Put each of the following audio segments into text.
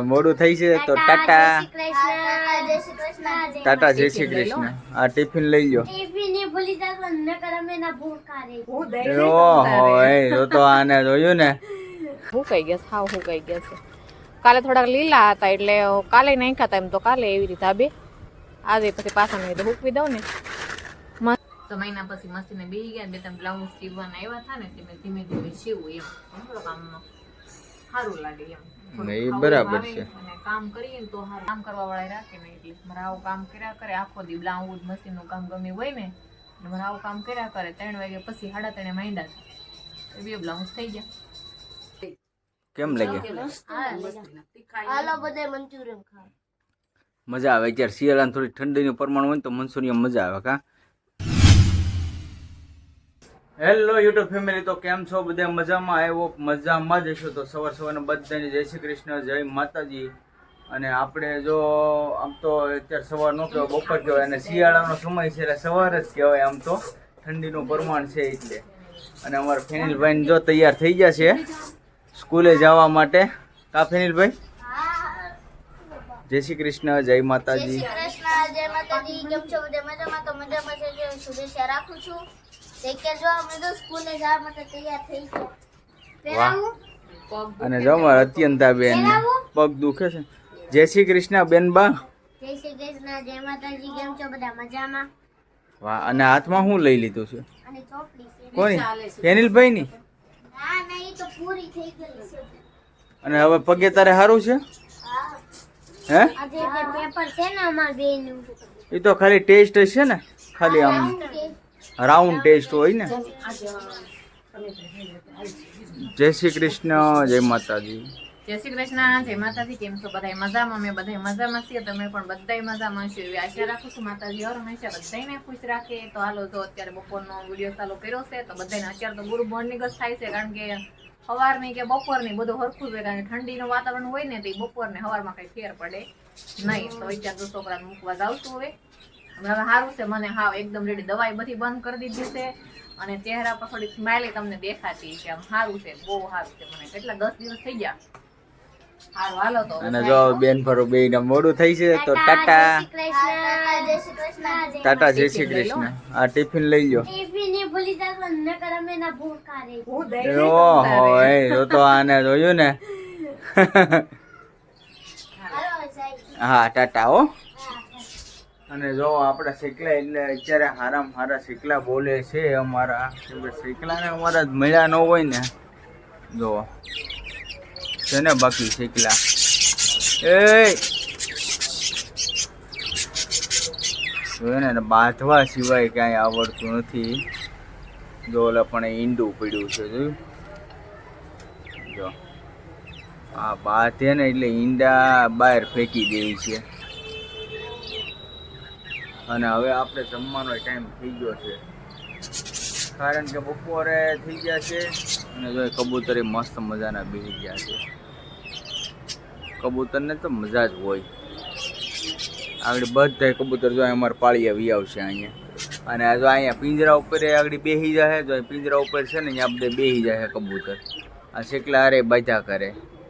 મોડું થઈ છે તો ટાટા ટાટા જય શ્રી કૃષ્ણ. આ ટિફિન લઈ લો. ઓહો એ તો આને જોયું ને હુકાઈ ગયા હાવ હુકાઈ ગયા છે. કાલે થોડાક લીલા હતા એટલે કાલે નહીં ખાતા એમ તો કાલે એવી રીતે આબે આજે પછી પાછા નહીં તો હુકવી દઉં ને તો મહિના પછી મસ્તીને બેસી ગયા. બે ત્રણ બ્લાઉઝ સીવવાના આવ્યા હતા ને તે ધીમે ધીમે સીવું એમ થોડું કામ સારું લાગે એમ. એ બરાબર છે. અને કામ કરીએ ને તો કામ કરવા વાળા રાખે ને એટલે મારે આવું કામ કર્યા કરે આખો દી બ્લાઉઝ મશીન નું કામ ગમે હોય ને મારે આવું કામ કર્યા કરે 3 વાગે પછી 3:30 માંડ્યા બે બ્લાઉઝ થઈ ગયા. કેમ લાગે? હાલો બધે મંચુરિયન ખાવ. મજા આવે. અત્યારે શિયાળામાં થોડી ઠંડીનું પ્રમાણ હોય ને તો મંચુરિયન મજા આવે કા. હેલો યુટ્યુબ ફેમિલી, તો કેમ છો? બધા મજામાં? આવ્યો મજામાં જ હશો. તો સવાર સવારના બધાને જય શ્રી કૃષ્ણ, જય માતાજી. અને આપણે જો આમ તો અત્યારે સવાર નો કહેવાય, બપોર કહેવાય, અને શિયાળાનો સમય છે એટલે સવાર જ કહેવાય. આમ તો ઠંડીનું પ્રમાણ છે એટલે. અને અમારા ફેનિલભાઈ જો તૈયાર થઈ ગયા છે સ્કૂલે જવા માટે. કા ફેનિલભાઈ? જય શ્રી કૃષ્ણ, જય માતાજી. જય માતાજી. કેમ છો બધે? મજામાં? તો મજામાં છે. શુભેચ્છા રાખું છું. જો અમે તો સ્કૂલે જવા માટે તૈયાર થઈ ગયા. અને જો અમારા અત્યંતા બેન પગ દુખે છે. જય શ્રી કૃષ્ણ બેન બા. જય શ્રી કૃષ્ણ, જય માતાજી. કેમ છો બધા? મજામાં? વાહ. અને હાથમાં શું લઈ લીધું છે? અને ચોપડી છે. કોની? ફેનિલભાઈ ની? ના ના, એ તો પૂરી થઈ ગઈ છે. અને હવે પગે તારે સારું છે? હે? આજે પેપર છે ને અમાર બેનું. એ તો ખાલી ટેસ્ટ છે ને, ખાલી આમ રાઉન્ડ ટેસ્ટ હોય ને. જય શ્રી કૃષ્ણ, જય માતાજી. જય શ્રી કૃષ્ણ, જય માતાજી. કેમ છો બધા? મજામાં? અમે બધા મજામાં છીએ. તમે પણ બધા મજામાં છો એવી આશા રાખું છું. માતાજી હર હંમેશા બધાને ખુશ રાખે. તો હાલો, જો અત્યારે બપોરનો વિડીયો ચાલુ કર્યો છે તો બધાને અત્યારે તો ગુરુ મોર્નિંગ જ થાય છે, કારણ કે સવારની કે બપોરની બધું હરખું જ હોય, કારણ કે ઠંડીનું વાતાવરણ હોય ને તો બપોરને સવારમાં કઈ ફેર પડે નહીં. તો અત્યારે તો છોકરાને મૂકવા જાઉં છું. હવે સારું છે મને, હાવ એકદમ રેડી. દવાઈ બધી બંધ કરી દીધી છે અને ચહેરા પર થોડી સ્માઇલ તમને દેખાતી છે. આમ સારું છે, બહુ સારું છે મને. કેટલા 10 દિવસ થઈ ગયા. સારું, હાલો તો. અને જો બેન ફરો બે ને મોડું થઈ છે તો ટાટા ટાટા જય શ્રી કૃષ્ણ. આ ટિફિન લઈ લો. ઓહો એ તો આને જોયું ને હા ટાટા હો. અને જો આપડા શેકલા એટલે અત્યારે હારામાં હારા શેકલા બોલે છે અમારા. શેકલા ને અમારા મળ્યા ન હોય ને, જો છે ને બાકી શેકલા. એ જોયું ને, બાંધવા સિવાય કાંઈ આવડતું નથી. જો ઓલા પણ ઈંડું પડ્યું છે, જોયું? જો આ બાંધે ને એટલે ઈંડા બહાર ફેંકી દેવી છે. અને હવે આપણે જમવાનો ટાઈમ થઈ ગયો છે, કારણ કે બપોરે થઈ ગયા છે. અને જો કબૂતર મસ્ત મજાના બેસી ગયા છે. કબૂતરને તો મજા જ હોય. આગળ બધા કબૂતર જો અમારે પાળી આવી આવશે અહીંયા. અને જો અહીંયા પિંજરા ઉપર આગળ બેસી જાય. જો પિંજરા ઉપર છે ને અહીંયા બધે બેસી જાય કબૂતર. આ શેકલા હારે બાજા કરે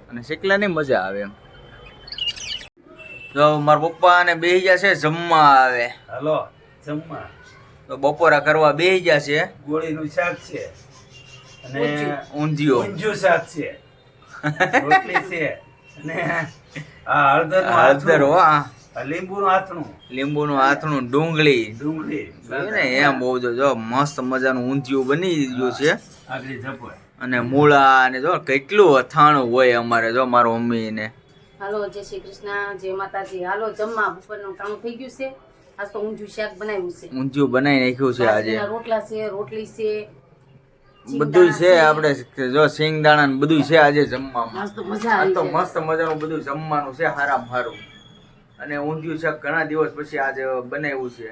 અને શેકલાની મજા આવે એમ. જો મારા પપ્પા ને બેસી ગયા છે જમવા. આવે હાલો જમવા. તો બપોરા કરવા બેસી ગયા છે. ગોળીનું શાક છે અને ઊંધિયું શાક છે, રોટલી છે અને આ હળદર હો, લીંબુનું આથણું, ડુંગળી ને એમ બહુ જો મસ્ત મજાનું ઊંધિયું બની ગયું છે. આગળ ઝપડ અને મૂળા અને જો કેટલું અથાણું હોય અમારે. જો મારા મમ્મી ને. હાલો જય શ્રી કૃષ્ણ, જય માતાજી. હાલો જમવા. બપોરનું કામ થઈ ગયું છે. આજ તો ઊંધિયું શાક બનાવ્યું છે. ઊંધિયું બનાવી નાખ્યું છે આજે. રોટલા છે, રોટલી છે, બધું છે. આપણે જો સિંગદાણા ને બધું છે આજે જમવામાં. મજા આ તો મસ્ત મજાનું બધું જમવાનું છે, હારામ હારું. અને ઊંધિયું શાક ઘણા દિવસ પછી આજે બનાવ્યું છે.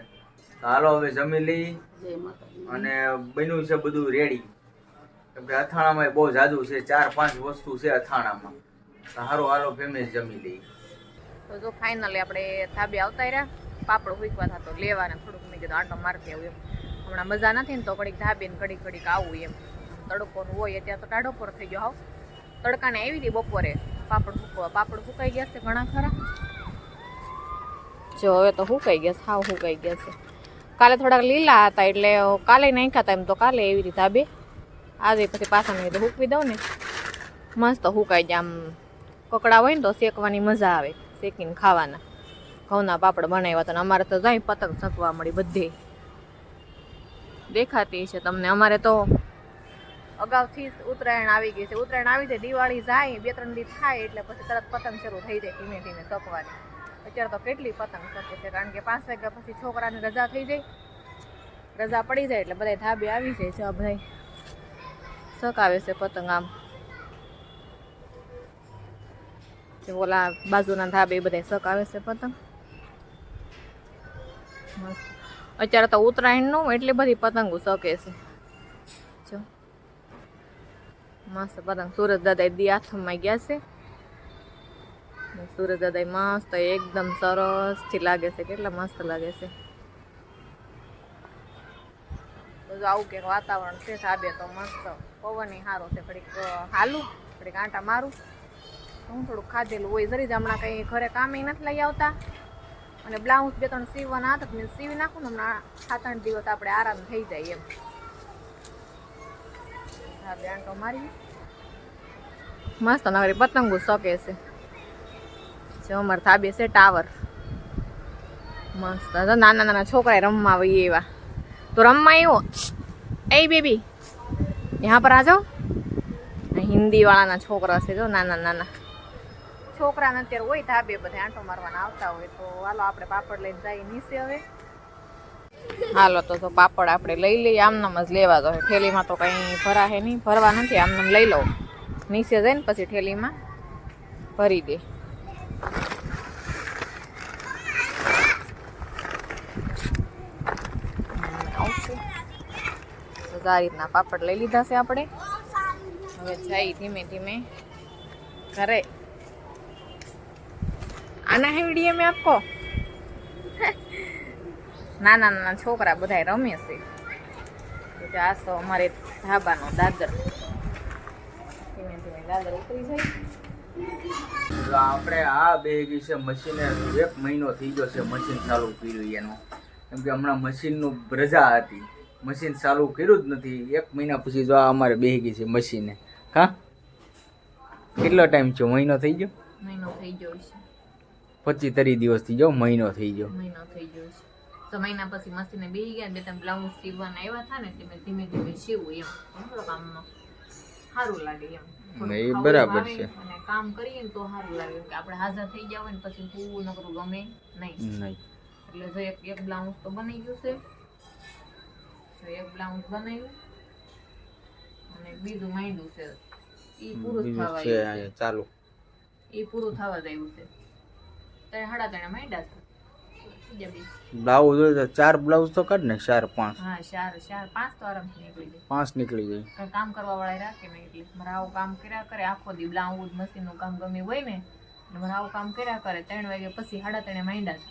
હાલો હવે જમી લઈ. અને બન્યું છે બધું રેડી. કેમ કે અથાણામાં બહુ જાદુ છે, 4-5 વસ્તુ છે અથાણામાં. સારું, હાલો ફેમિલી જમી લઈ. તો જો ફાઇનલી આપણે ધાબે આવતા રહ્યા. પાપડ હુકવા થતો લેવાના, થોડુંક મેં કીધું આટો મારતી આવું એમ. હમણાં મજા નથી ને તો ઘડીક ધાબે ને ઘડીક આવું એમ. તડકોનું હોય અત્યારે તો ટાઢો પર થઈ ગયો. હાવ તડકાને આવી હતી બપોરે પાપડ સુકાઈ ગયા છે ઘણા ખરા. જો હવે તો સુકાઈ ગયા છે, હાવ સુકાઈ ગયા છે. કાલે થોડાક લીલા હતા એટલે કાલે નાખ્યા હતા, એમ તો કાલે એવી રીતે બે આજે પછી પાછા નહીં તો સૂકવી દઉં ને મસ્ત સુકાઈ જાય. આમ કકડા હોય ને તો શેકવાની મજા આવે, શેકીને ખાવાના. ઘઉંના પાપડ બનાવ્યા હતા. અમારે તો જાય પતંગ ચકવા મળી બધે દેખાતી છે તમને. અમારે તો અગાઉથી ઉત્તરાયણ આવી ગઈ છે. ઉત્તરાયણ આવી જાય, દિવાળી જાય 2-3 દિવસ થાય એટલે પછી તરત પતંગ શરૂ થઈ જાય ધીમે ધીમે ચકવાની. અત્યારે તો કેટલી પતંગ ચકે છે, કારણ કે 5 વાગ્યા પછી છોકરાની રજા થઈ જાય, રજા પડી જાય એટલે બધા ધાબે આવી જાય છે. બધા ચકાવે છે પતંગ. આમ ઓલા બાજુના ધાબે બધા ચકાવે છે પતંગ. મસ્ત. અત્યારે તો ઉત્તરાયણનું એટલી બધી પતંગો ચકે છે. જો મસ્ત પતંગ. સુરજ દાદા દી હાથમાં ગયા છે. સુરજ દાદા મસ્ત એકદમ સરસથી લાગે છે, કેટલા મસ્ત લાગે છે. બધું આવું કંઈક વાતાવરણ છે. ધાબે તો મસ્ત પવન સારો છે. ઘડીક હાલું, ઘડીક આંટા મારું. હું થોડુંક ખાધેલું હોય જરી જ હમણાં કંઈ ઘરે કામે નથી લઈ આવતા, અને બ્લાઉઝ 2-3 સીવવાના હતા મેં સીવી નાખું ને હમણાં 7-8 દિવસ આપણે આરામ થઈ જાય એમ. ધાબે આંટો મારી મસ્ત નગરી પતંગો શકે છે. જો અમારે ધાબે છે ટાવર મસ્ત. નાના નાના છોકરા રમવા આવીએ એવા તો રમવા આવ્યો. એ બેબી यहाँ पर आ जाओ. હિન્દી વાળાના છોકરા છે જો, નાના નાના છોકરાને અત્યારે હોય ધાબે બધા આંટો મારવાના આવતા હોય. તો હાલો આપણે પાપડ લઈને જઈએ નીચે હવે. હાલો તો પાપડ આપણે લઈ લઈએ. આમનામ જ લેવા તો ઠેલીમાં તો કંઈ ભરાશે નહીં, ભરવા નથી. આમનામ લઈ લઉં, નીચે જઈને પછી ઠેલીમાં ભરી દે. આવશે તો આ રીતના પાપડ લઈ લીધા છે આપણે. હવે જઈ ધીમે ધીમે ઘરે. આના હે વિડીયો મેં આપકો. નાના નાના છોકરા બધા રમે છે. આ તો અમારે ધાબાનો દાદર. ધીમે ધીમે દાદર ઉતરી જાય. આપણે આ બેગી છે મશીને 1 મહિનો થઈ ગયો છે મશીન ચાલુ કર્યું એનો. કેમ કે હમણાં મશીનનું રજા હતી, મશીન ચાલુ કર્યું જ નથી. 1 મહિના પછી જો આ અમારે બેગી છે મશીને. હા કેટલો ટાઈમ છે? મહિનો થઈ ગયો. મહિનો થઈ ગયો છે. 25-30 દિવસ થઈ ગયો. મહિનો થઈ ગયો. મહિનો થઈ ગયો છે. તો મહિના પછી મશીને બેસી ગયા ને તમે બ્લાઉઝ સીવવાના આવ્યા હતા ને એટલે ધીમે ધીમે સીવું એમ. થોડો કામનો સારું લાગે એમ. એ બરાબર છે. અને કામ કરીએ ને તો સારું લાગે કે આપણે હાજર થઈ ગયા હોય ને પછી પૂરું નકરું ગમે નહીં. એટલે જો એક બ્લાઉઝ તો બની ગયું છે. જો એક બ્લાઉઝ બનાવ્યું અને બીજું માંડ્યું છે. ઈ પૂરું થવા આવ્યું છે. ચાલુ ઈ પૂરું થવા જ આવ્યું છે. ત્યારે 3.5 માંડ્યા છે. બ્લાઉઝ હોય તો 4 બ્લાઉઝ તો કાઢ ને. 4-5. હા 4-5 તો આરામથી નીકળી જાય. 5 નીકળી જાય. કઈ કામ કરવા વાળા રાખે નહીં એટલે મારે આવું કામ કર્યા કરે આખો દી. બ્લાઉઝ મશીનનું કામ ગમે હોય ને એટલે મારે આવું કામ કર્યા કરે. 3 વાગ્યા પછી 3.5 માંડ્યા છે.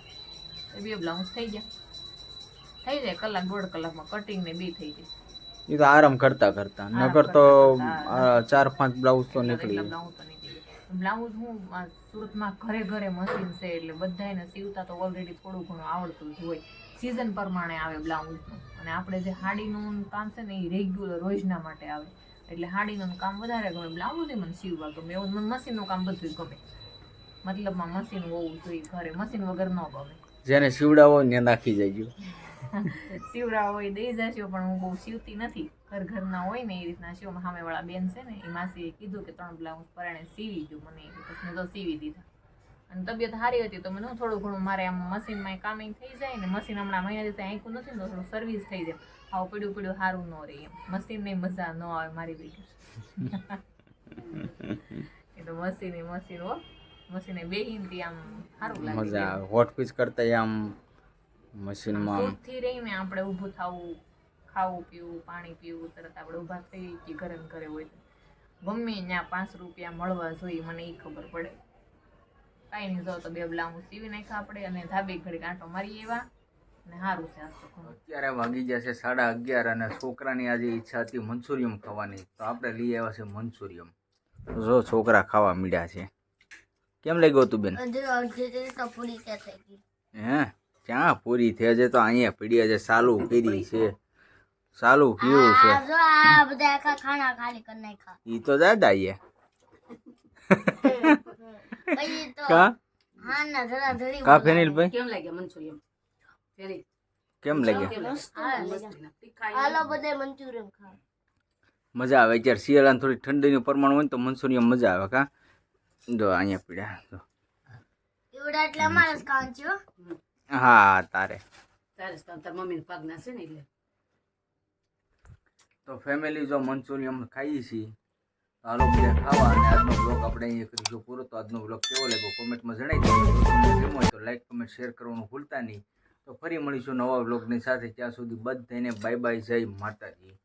2 બ્લાઉઝ થઈ જાય. કલાક 1.5 કલાકમાં કટિંગ ને 2 થઈ જાય. એ તો આરામ કરતા કરતા નકર તો 4-5 બ્લાઉઝ તો નીકળી જાય. બ્લાઉઝ તો નીકળી જાય. બ્લાઉઝ હું સુરતમાં ઘરે ઘરે મશીન છે એટલે બધાને સીવતા તો ઓલરેડી થોડું ઘણું આવડતું જ હોય. સિઝન પ્રમાણે આવે બ્લાઉઝનું. અને આપણે જે હાડીનું કામ છે ને એ રેગ્યુલર રોજના માટે આવે એટલે હાડીનું કામ વધારે ગમે. બ્લાઉઝ મને સીવવા ગમે. એવું મને મશીનનું કામ બધું ગમે. મતલબમાં મશીન હોવું જોઈએ ઘરે. મશીન વગર ન ગમે. જેને સીવડાવો ને નાખી જજો. સીવડા હોય દઈ જશો પણ હું બહુ સીવતી નથી. ઘરના હોય ને એ રીતના સીવ. સામે વાળા બેન છે ને એ માસીએ કીધું કે 3 બ્લાઉઝ પરાણે સીવી જો મને. પછી મેં તો સીવી દીધા. અને તબિયત સારી હતી તો મને થોડું ઘણું મારે આમ મશીનમાં કામિંગ થઈ જાય ને. મશીન હમણાં મહિના દિવસે આંકું નથી ને તો થોડું સર્વિસ થઈ જાય. આવું પડ્યું સારું ન રહે એમ. મશીનની મજા ન આવે મારી બેટી. એ તો મશીન હો. મશીને બેહીને આમ સારું લાગે. મજા આવે. હોટ પીસ કરતા આમ મશીનમાં સુરતથી રહીને આપણે ઊભું થવું, ખાવું પીવું, પાણી પીવું, તરત આપણે ઊભા થઈ કે ઘરે ને ઘરે હોય ગમે ત્યાં 5 રૂપિયા મળવા જોઈએ મને એ ખબર પડે. કાંઈ નહીં જાવ તો 2 બ્લાઉઝ સીવી નાખ્યા આપણે અને ધાબે ઘડી કાંટો મારી એવા અને સારું છે. અત્યારે વાગી ગયા છે 11:30 અને છોકરાની આજે ઈચ્છા હતી મંચુરિયમ ખાવાની તો આપણે લઈ આવ્યા છે મંચુરિયમ. જો છોકરા ખાવા મીડ્યા છે. કેમ લાગ્યું હતું બેન? અડધી તો પૂરી ત્યાં થઈ ગઈ. હે ક્યાં પૂરી થઈ છે? તો અહીંયા પડી છે, ચાલુ કરી છે, ચાલુ કેવું છે આ જો આ બધા આખા ખાના ખાલી કરી નાખ્યા. ઈ તો દાદા એ પછી તો કા હા ના જરા ધડી કા ફેનિલભાઈ કેમ લાગ્યા મંચુરિયન ફેરી કેમ લાગ્યા? કેમ લાગ્યા? મસ્ત તીખા હાલો બધા મંચુરિયન ખાવ. મજા આવે અત્યારે શિયાળાની થોડી ઠંડીનું પ્રમાણ હોય ને તો મંચુરિયન મજા આવે. કા જો અહીંયા પીડ્યા જો. એવડા એટલે અમારે જ ખાવાનું છે હો. હા તારે તારે જ તાર મમ્મીને પગના છે ને એટલે તો ફેમિલી જો મંચુરિયન ખાઈએ છીએ તો હાલો બધા ખાવા. અને આજનો બ્લોગ આપણે અહીંયા કરીશું પૂરો. તો આજનો બ્લોગ કેવો લાગ્યો કોમેન્ટમાં જણાવી દો. જો તમને ગમ્યો હોય તો લાઈક કમેન્ટ શેર કરવાનું ભૂલતા નહીં. તો ફરી મળીશું નવા બ્લોગની સાથે. ત્યાં સુધી બધાને બાય બાય, જય માતાજી.